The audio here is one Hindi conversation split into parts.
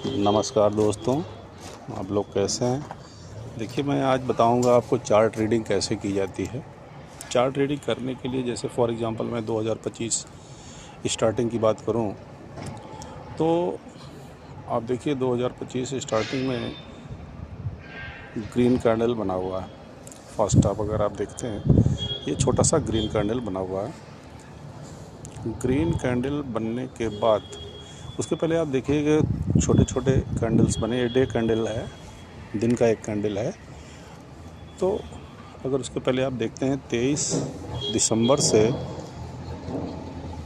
नमस्कार दोस्तों, आप लोग कैसे हैं। देखिए, मैं आज बताऊंगा आपको चार्ट रीडिंग कैसे की जाती है। चार्ट रीडिंग करने के लिए जैसे फॉर एग्जांपल मैं 2025 स्टार्टिंग की बात करूं तो आप देखिए 2025 स्टार्टिंग में ग्रीन कैंडल बना हुआ है। फर्स्ट आप अगर आप देखते हैं, ये छोटा सा ग्रीन कैंडल बना हुआ है। ग्रीन कैंडल बनने के बाद उसके पहले आप देखिए कि छोटे छोटे कैंडल्स बने। ये डे कैंडल है, दिन का एक कैंडल है। तो अगर उसके पहले आप देखते हैं 23 दिसंबर से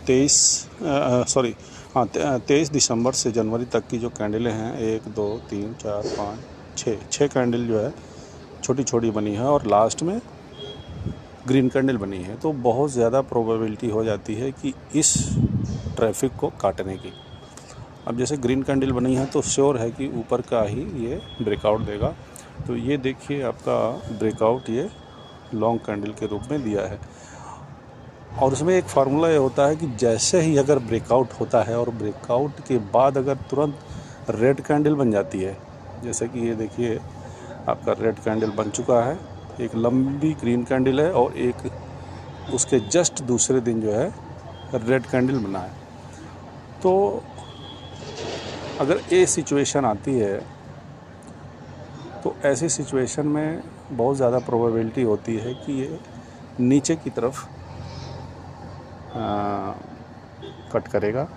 23 दिसंबर से जनवरी तक की जो कैंडलें हैं, 1 2 3 4 5 6 कैंडल जो है छोटी छोटी बनी है और लास्ट में ग्रीन कैंडल बनी है। तो बहुत ज़्यादा प्रोबेबिलिटी हो जाती है कि इस ट्रैफिक को काटने की। अब जैसे ग्रीन कैंडल बनी है तो श्योर है कि ऊपर का ही ये ब्रेकआउट देगा। तो ये देखिए आपका ब्रेकआउट ये लॉन्ग कैंडल के रूप में दिया है। और उसमें एक फार्मूला ये होता है कि जैसे ही अगर ब्रेकआउट होता है और ब्रेकआउट के बाद अगर तुरंत रेड कैंडल बन जाती है, जैसे कि ये देखिए आपका रेड कैंडल बन चुका है, एक लंबी ग्रीन कैंडल है और एक उसके जस्ट दूसरे दिन जो है रेड कैंडल बना है। तो अगर ये सिचुएशन आती है तो ऐसी सिचुएशन में बहुत ज़्यादा प्रोबेबिलिटी होती है कि ये नीचे की तरफ कट करेगा,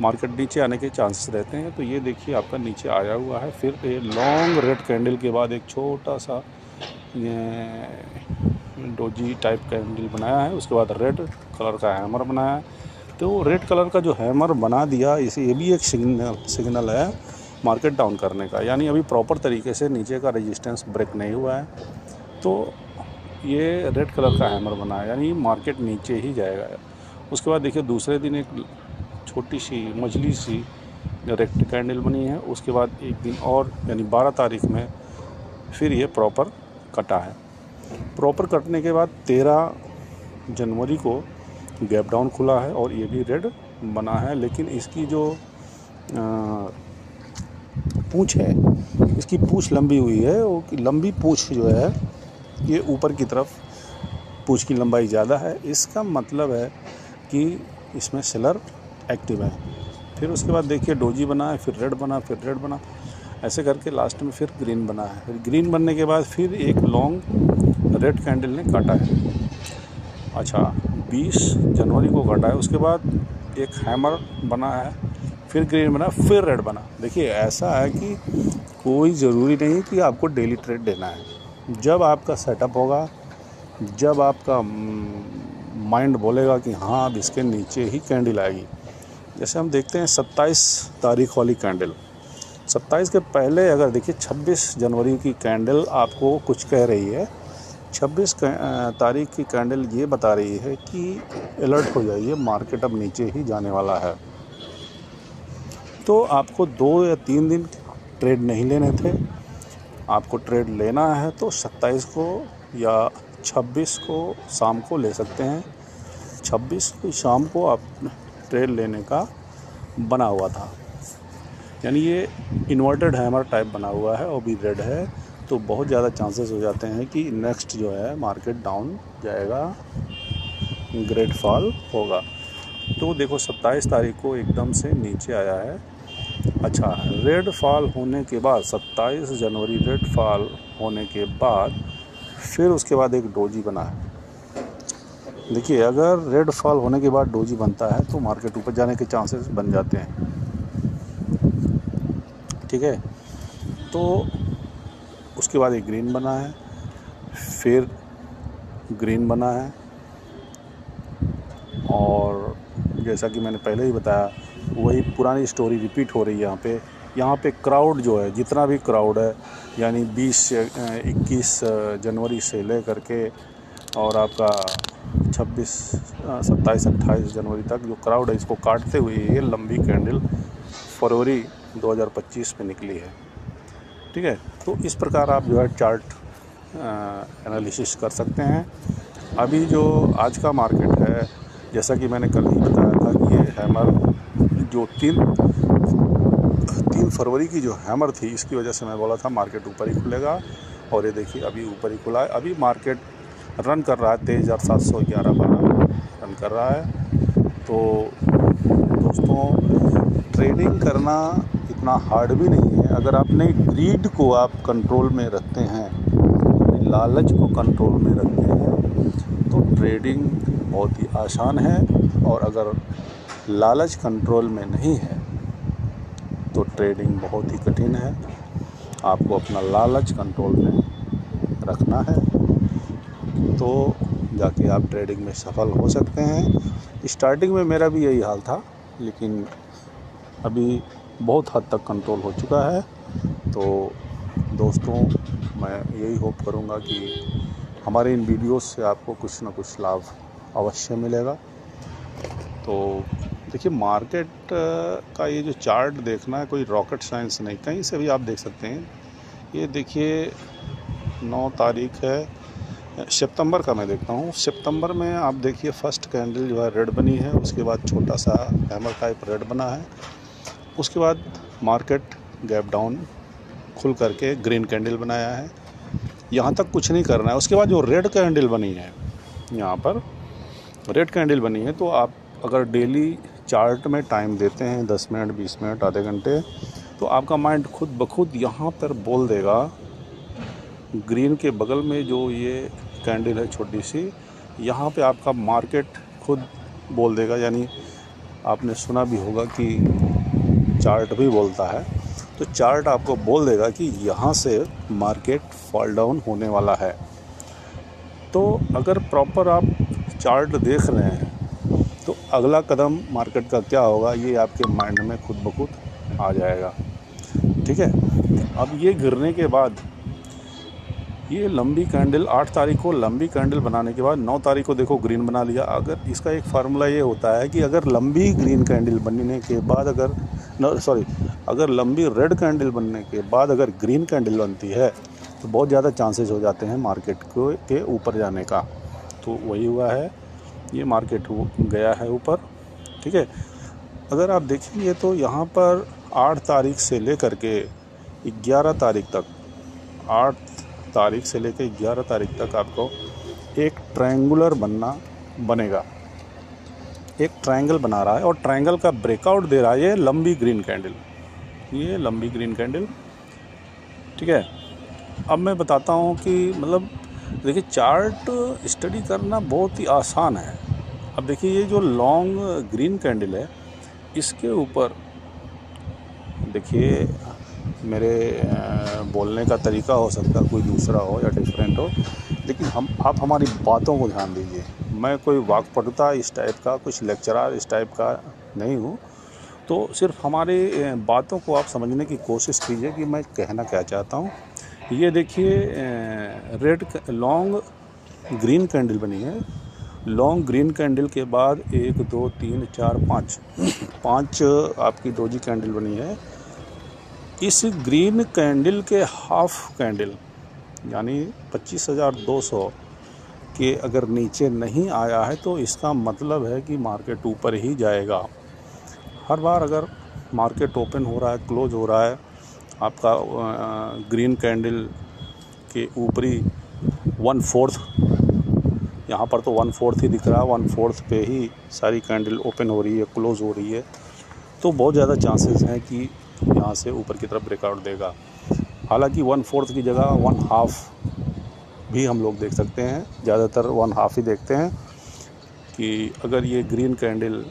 मार्केट नीचे आने के चांसेस रहते हैं। तो ये देखिए आपका नीचे आया हुआ है। फिर ये लॉन्ग रेड कैंडल के बाद एक छोटा सा ये डोजी टाइप कैंडल बनाया है। उसके बाद रेड कलर का हैमर बनाया है। तो रेड कलर का जो हैमर बना दिया, इसे ये भी एक सिग्नल है मार्केट डाउन करने का, यानी अभी प्रॉपर तरीके से नीचे का रेजिस्टेंस ब्रेक नहीं हुआ है। तो ये रेड कलर का हैमर बना है, यानी मार्केट नीचे ही जाएगा। उसके बाद देखिए दूसरे दिन एक छोटी सी मझली सी रेड कैंडल बनी है। उसके बाद एक दिन और यानी 12 तारीख में फिर ये प्रॉपर कटा है। प्रॉपर कटने के बाद 13 जनवरी को गैप डाउन खुला है और ये भी रेड बना है। लेकिन इसकी जो पूंछ है, इसकी पूंछ लंबी हुई है। वो लंबी पूंछ जो है ये ऊपर की तरफ पूंछ की लंबाई ज़्यादा है। इसका मतलब है कि इसमें सेलर एक्टिव है। फिर उसके बाद देखिए डोजी बना है, फिर रेड बना, फिर रेड बना, ऐसे करके लास्ट में फिर ग्रीन बना है। फिर ग्रीन बनने के बाद फिर एक लॉन्ग रेड कैंडल ने काटा है। अच्छा, 20 जनवरी को काटा है। उसके बाद एक हैमर बना है, फिर ग्रीन बना, फिर रेड बना। देखिए ऐसा है कि कोई ज़रूरी नहीं कि आपको डेली ट्रेड देना है। जब आपका सेटअप होगा, जब आपका माइंड बोलेगा कि हाँ अब इसके नीचे ही कैंडल आएगी। जैसे हम देखते हैं 27 तारीख वाली कैंडल, 27 के पहले अगर देखिए 26 जनवरी की कैंडल आपको कुछ कह रही है। 26 तारीख की कैंडल ये बता रही है कि अलर्ट हो जाइए, मार्केट अब नीचे ही जाने वाला है। तो आपको 2 या 3 दिन ट्रेड नहीं लेने थे। आपको ट्रेड लेना है तो 27 को या 26 को शाम को ले सकते हैं। 26 की शाम को आप ट्रेड लेने का बना हुआ था, यानी ये इन्वर्टेड हैमर टाइप बना हुआ है और भी रेड है। तो बहुत ज़्यादा चांसेस हो जाते हैं कि नेक्स्ट जो है मार्केट डाउन जाएगा, ग्रेट फॉल होगा। तो देखो 27 तारीख को एकदम से नीचे आया है। अच्छा, रेड फॉल होने के बाद 27 जनवरी रेड फॉल होने के बाद फिर उसके बाद एक डोजी बना है। देखिए अगर रेड फॉल होने के बाद डोजी बनता है तो मार्केट ऊपर जाने के चांसेस बन जाते हैं। ठीक है, तो उसके बाद एक ग्रीन बना है, फिर ग्रीन बना है। और जैसा कि मैंने पहले ही बताया, वही पुरानी स्टोरी रिपीट हो रही है। यहाँ पे क्राउड जो है, जितना भी क्राउड है, यानी 20 से 21 जनवरी से ले करके और आपका 26 27 28 जनवरी तक जो क्राउड है, इसको काटते हुए ये लंबी कैंडल फरवरी 2025 में निकली है। ठीक है, तो इस प्रकार आप जो है चार्ट एनालिसिस कर सकते हैं। अभी जो आज का मार्केट है, जैसा कि मैंने कल ही बताया था कि ये हैमर जो 3 14 फरवरी की जो हैमर थी, इसकी वजह से मैं बोला था मार्केट ऊपर ही खुलेगा, और ये देखिए अभी ऊपर ही खुला है। अभी मार्केट रन कर रहा है 23,711-12 रन कर रहा है। तो दोस्तों, ट्रेडिंग करना इतना हार्ड भी नहीं है। अगर आपने ग्रीड को आप कंट्रोल में रखते हैं, लालच को कंट्रोल में रखते हैं, तो ट्रेडिंग बहुत ही आसान है। और अगर लालच कंट्रोल में नहीं है तो ट्रेडिंग बहुत ही कठिन है। आपको अपना लालच कंट्रोल में रखना है, तो जाके आप ट्रेडिंग में सफल हो सकते हैं। स्टार्टिंग में मेरा भी यही हाल था, लेकिन अभी बहुत हद तक कंट्रोल हो चुका है। तो दोस्तों, मैं यही होप करूंगा कि हमारे इन वीडियोस से आपको कुछ ना कुछ लाभ अवश्य मिलेगा। तो देखिए, मार्केट का ये जो चार्ट देखना है कोई रॉकेट साइंस नहीं, कहीं से भी आप देख सकते हैं। ये देखिए 9 तारीख है सितंबर का, मैं देखता हूँ। सितंबर में आप देखिए फर्स्ट कैंडल जो है रेड बनी है, उसके बाद छोटा सा हैमर टाइप रेड बना है, उसके बाद मार्केट गैप डाउन खुल करके ग्रीन कैंडल बनाया है। यहाँ तक कुछ नहीं करना है। उसके बाद जो रेड कैंडल बनी है, यहाँ पर रेड कैंडल बनी है, तो आप अगर डेली चार्ट में टाइम देते हैं 10 मिनट, 20 मिनट, आधे घंटे, तो आपका माइंड खुद ब खुद यहाँ पर बोल देगा। ग्रीन के बगल में जो ये कैंडल है छोटी सी, यहाँ पे आपका मार्केट खुद बोल देगा। यानी आपने सुना भी होगा कि चार्ट भी बोलता है, तो चार्ट आपको बोल देगा कि यहाँ से मार्केट फॉल डाउन होने वाला है। तो अगर प्रॉपर आप चार्ट देख रहे हैं तो अगला कदम मार्केट का क्या होगा, ये आपके माइंड में खुद ब खुद आ जाएगा। ठीक है। अब ये गिरने के बाद, ये लंबी कैंडल 8 तारीख को लंबी कैंडल बनाने के बाद 9 तारीख को देखो ग्रीन बना लिया। अगर इसका एक फार्मूला ये होता है कि अगर लंबी ग्रीन कैंडल बनने के बाद अगर लंबी रेड कैंडल बनने के बाद अगर ग्रीन कैंडल बनती है, तो बहुत ज़्यादा चांसेस हो जाते हैं मार्केट के ऊपर जाने का। तो वही हुआ है, ये मार्केट गया है ऊपर। ठीक है। अगर आप देखेंगे तो यहाँ पर 8 तारीख से लेकर के 11 तारीख तक, 8 तारीख से लेकर 11 तारीख तक आपको एक ट्रायंगुलर बनेगा। एक ट्रायंगल बना रहा है और ट्रायंगल का ब्रेकआउट दे रहा है ये लंबी ग्रीन कैंडल, ये लंबी ग्रीन कैंडल। ठीक है। अब मैं बताता हूँ कि मतलब देखिए, चार्ट स्टडी करना बहुत ही आसान है। अब देखिए, ये जो लॉन्ग ग्रीन कैंडल है, इसके ऊपर देखिए, मेरे बोलने का तरीका हो सकता है कोई दूसरा हो या डिफरेंट हो, लेकिन आप हमारी बातों को ध्यान दीजिए। मैं कोई वाक्पटुता इस टाइप का, कुछ लेक्चरर इस टाइप का नहीं हूँ। तो सिर्फ हमारी बातों को आप समझने की कोशिश कीजिए कि मैं कहना क्या चाहता हूँ। ये देखिए, रेड लॉन्ग ग्रीन कैंडल बनी है। लॉन्ग ग्रीन कैंडल के बाद 1 2 3 4 5 आपकी डोजी कैंडल बनी है। इस ग्रीन कैंडल के हाफ कैंडल यानी 25,200 के अगर नीचे नहीं आया है, तो इसका मतलब है कि मार्केट ऊपर ही जाएगा। हर बार अगर मार्केट ओपन हो रहा है, क्लोज हो रहा है, आपका ग्रीन कैंडल के ऊपरी 1/4, यहाँ पर तो 1/4 ही दिख रहा है, 1/4 पे ही सारी कैंडल ओपन हो रही है, क्लोज हो रही है, तो बहुत ज़्यादा चांसेस हैं कि यहाँ से ऊपर की तरफ ब्रेकआउट देगा। हालांकि 1/4 की जगह 1/2 भी हम लोग देख सकते हैं, ज़्यादातर 1/2 ही देखते हैं कि अगर ये ग्रीन कैंडल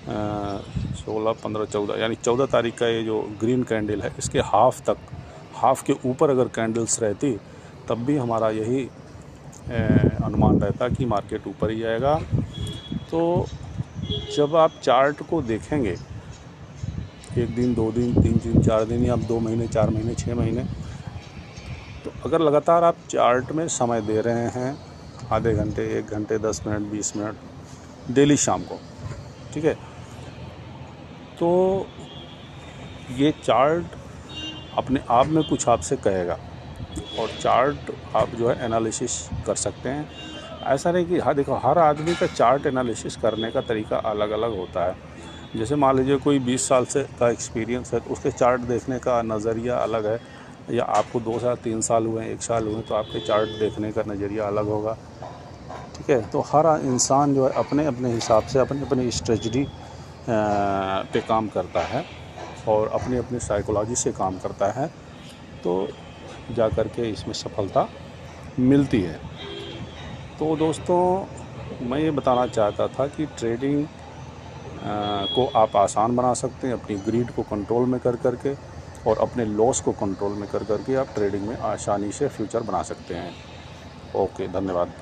16, 15, 14 यानी 14 तारीख का ये जो ग्रीन कैंडल है, इसके हाफ के ऊपर अगर कैंडल्स रहती, तब भी हमारा यही अनुमान रहता कि मार्केट ऊपर ही जाएगा। तो जब आप चार्ट को देखेंगे 1 दिन, 2 दिन, 3 दिन, 4 दिन या 2 महीने, 4 महीने, 6 महीने, तो अगर लगातार आप चार्ट में समय दे रहे हैं, आधे घंटे, 1 घंटे, 10 मिनट, 20 मिनट डेली शाम को, ठीक है, तो ये चार्ट अपने आप में कुछ आपसे कहेगा। और चार्ट आप जो है एनालिसिस कर सकते हैं। ऐसा नहीं कि देखो, हर आदमी का चार्ट एनालिसिस करने का तरीका अलग अलग होता है। जैसे मान लीजिए कोई 20 साल से का एक्सपीरियंस है तो उसके चार्ट देखने का नज़रिया अलग है, या आपको 2 साल 3 साल हुए हैं, 1 साल हुए हैं, तो आपके चार्ट देखने का नज़रिया अलग होगा। ठीक है, तो हर इंसान जो है अपने अपने हिसाब से अपनी अपनी स्ट्रेटजी पे काम करता है और अपनी अपनी साइकोलॉजी से काम करता है, तो जा कर के इसमें सफलता मिलती है। तो दोस्तों मैं ये बताना चाहता था कि ट्रेडिंग को आप आसान बना सकते हैं अपनी ग्रीड को कंट्रोल में कर करके, और अपने लॉस को कंट्रोल में कर करके आप ट्रेडिंग में आसानी से फ्यूचर बना सकते हैं। ओके, धन्यवाद।